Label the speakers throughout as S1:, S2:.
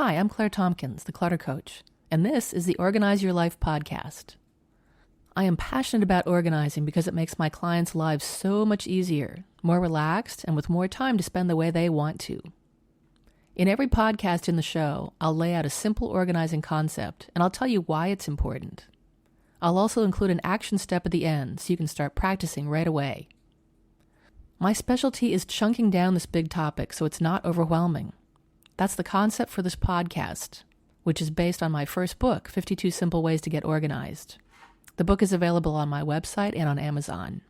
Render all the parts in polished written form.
S1: Hi, I'm Claire Tompkins, the Clutter Coach, and this is the Organize Your Life podcast. I am passionate about organizing because it makes my clients' lives so much easier, more relaxed, and with more time to spend the way they want to. In every podcast in the show, I'll lay out a simple organizing concept, and I'll tell you why it's important. I'll also include an action step at the end so you can start practicing right away. My specialty is chunking down this big topic so it's not overwhelming. That's the concept for this podcast, which is based on my first book, 52 Simple Ways to Get Organized. The book is available on my website and on Amazon.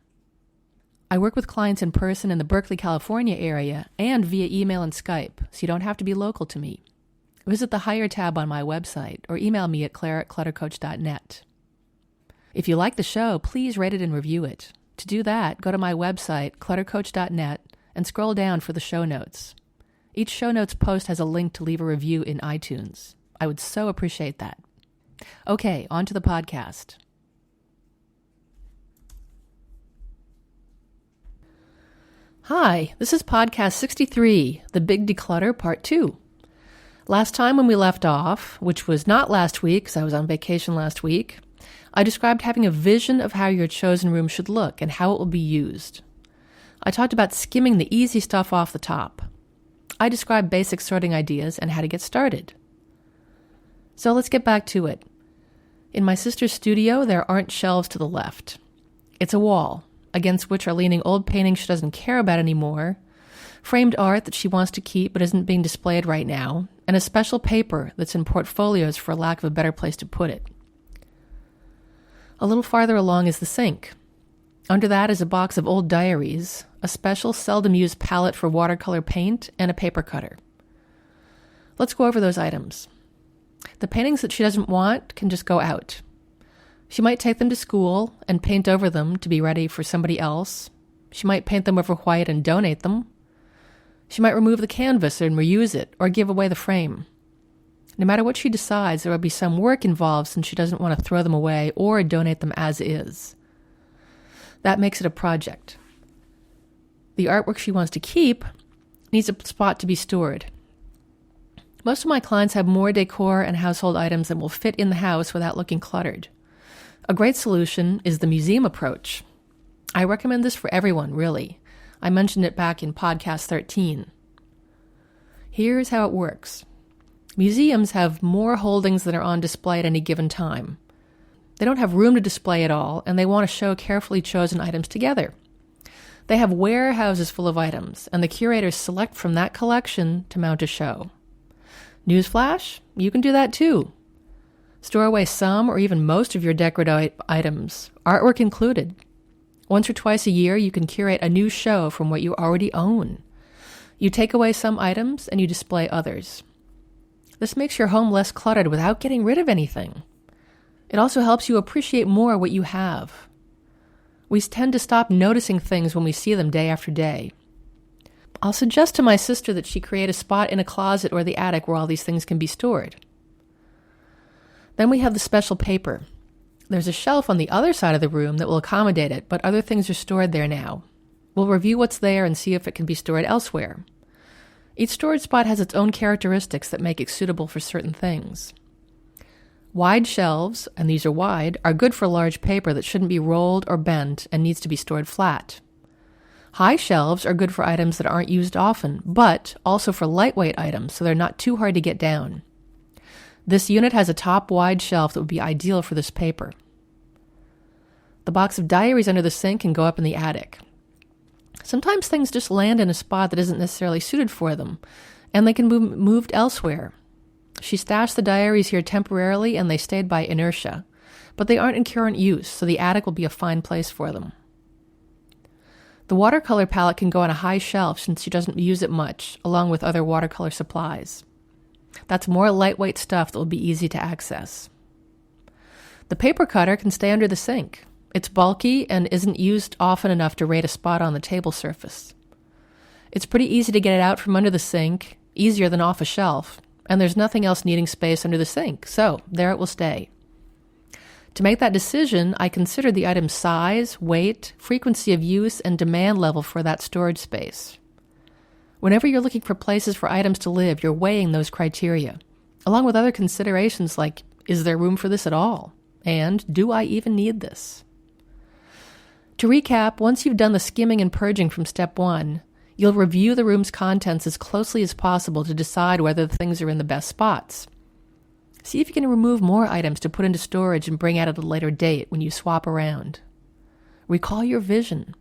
S1: I work with clients in person in the Berkeley, California area and via email and Skype, so you don't have to be local to me. Visit the Hire tab on my website or email me at claire@cluttercoach.net. If you like the show, please rate it and review it. To do that, go to my website, cluttercoach.net, and scroll down for the show notes. Each show notes post has a link to leave a review in iTunes. I would so appreciate that. Okay, on to the podcast. Hi, this is podcast 63, The Big Declutter Part 2. Last time when we left off, which was not last week because I was on vacation last week, I described having a vision of how your chosen room should look and how it will be used. I talked about skimming the easy stuff off the top. I described basic sorting ideas and how to get started. So let's get back to it. In my sister's studio, there aren't shelves to the left. It's a wall, against which are leaning old paintings she doesn't care about anymore, framed art that she wants to keep but isn't being displayed right now, and a special paper that's in portfolios for lack of a better place to put it. A little farther along is the sink. Under that is a box of old diaries, a special seldom-used palette for watercolor paint, and a paper cutter. Let's go over those items. The paintings that she doesn't want can just go out. She might take them to school and paint over them to be ready for somebody else. She might paint them over white and donate them. She might remove the canvas and reuse it, or give away the frame. No matter what she decides, there will be some work involved since she doesn't want to throw them away or donate them as is. That makes it a project. The artwork she wants to keep needs a spot to be stored. Most of my clients have more decor and household items than will fit in the house without looking cluttered. A great solution is the museum approach. I recommend this for everyone, really. I mentioned it back in podcast 13. Here's how it works. Museums have more holdings than are on display at any given time. They don't have room to display it all, and they want to show carefully chosen items together. They have warehouses full of items, and the curators select from that collection to mount a show. Newsflash, you can do that too. Store away some or even most of your decorative items, artwork included. Once or twice a year, you can curate a new show from what you already own. You take away some items and you display others. This makes your home less cluttered without getting rid of anything. It also helps you appreciate more what you have. We tend to stop noticing things when we see them day after day. I'll suggest to my sister that she create a spot in a closet or the attic where all these things can be stored. Then we have the special paper. There's a shelf on the other side of the room that will accommodate it, but other things are stored there now. We'll review what's there and see if it can be stored elsewhere. Each storage spot has its own characteristics that make it suitable for certain things. Wide shelves, and these are wide, are good for large paper that shouldn't be rolled or bent and needs to be stored flat. High shelves are good for items that aren't used often, but also for lightweight items so they're not too hard to get down. This unit has a top wide shelf that would be ideal for this paper. The box of diaries under the sink can go up in the attic. Sometimes things just land in a spot that isn't necessarily suited for them, and they can be moved elsewhere. She stashed the diaries here temporarily and they stayed by inertia, but they aren't in current use, so the attic will be a fine place for them. The watercolor palette can go on a high shelf since she doesn't use it much, along with other watercolor supplies. That's more lightweight stuff that will be easy to access. The paper cutter can stay under the sink. It's bulky and isn't used often enough to rate a spot on the table surface. It's pretty easy to get it out from under the sink, easier than off a shelf, and there's nothing else needing space under the sink, so there it will stay. To make that decision, I considered the item's size, weight, frequency of use, and demand level for that storage space. Whenever you're looking for places for items to live, you're weighing those criteria. along with other considerations like, is there room for this at all? And do I even need this? To recap, once you've done the skimming and purging from step 1, you'll review the room's contents as closely as possible to decide whether the things are in the best spots. See if you can remove more items to put into storage and bring out at a later date when you swap around. Recall your vision.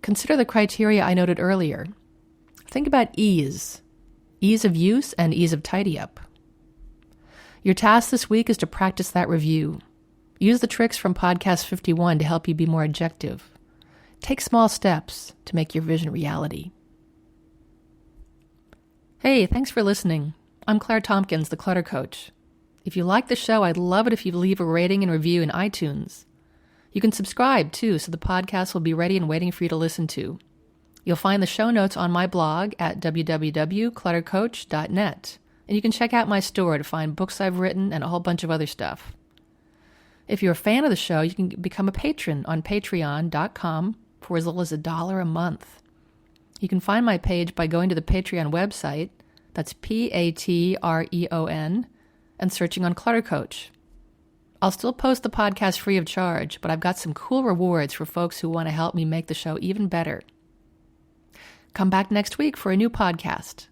S1: Consider the criteria I noted earlier. Think about ease of use and ease of tidy up. Your task this week is to practice that review. Use the tricks from podcast 51 to help you be more objective. Take small steps to make your vision reality. Hey, thanks for listening. I'm Claire Tompkins, the Clutter Coach. If you like the show, I'd love it if you leave a rating and review in iTunes. You can subscribe, too, so the podcast will be ready and waiting for you to listen to. You'll find the show notes on my blog at www.cluttercoach.net, and you can check out my store to find books I've written and a whole bunch of other stuff. If you're a fan of the show, you can become a patron on patreon.com for as little as $1 a month. You can find my page by going to the Patreon website, that's Patreon, and searching on Clutter Coach. I'll still post the podcast free of charge, but I've got some cool rewards for folks who want to help me make the show even better. Come back next week for a new podcast.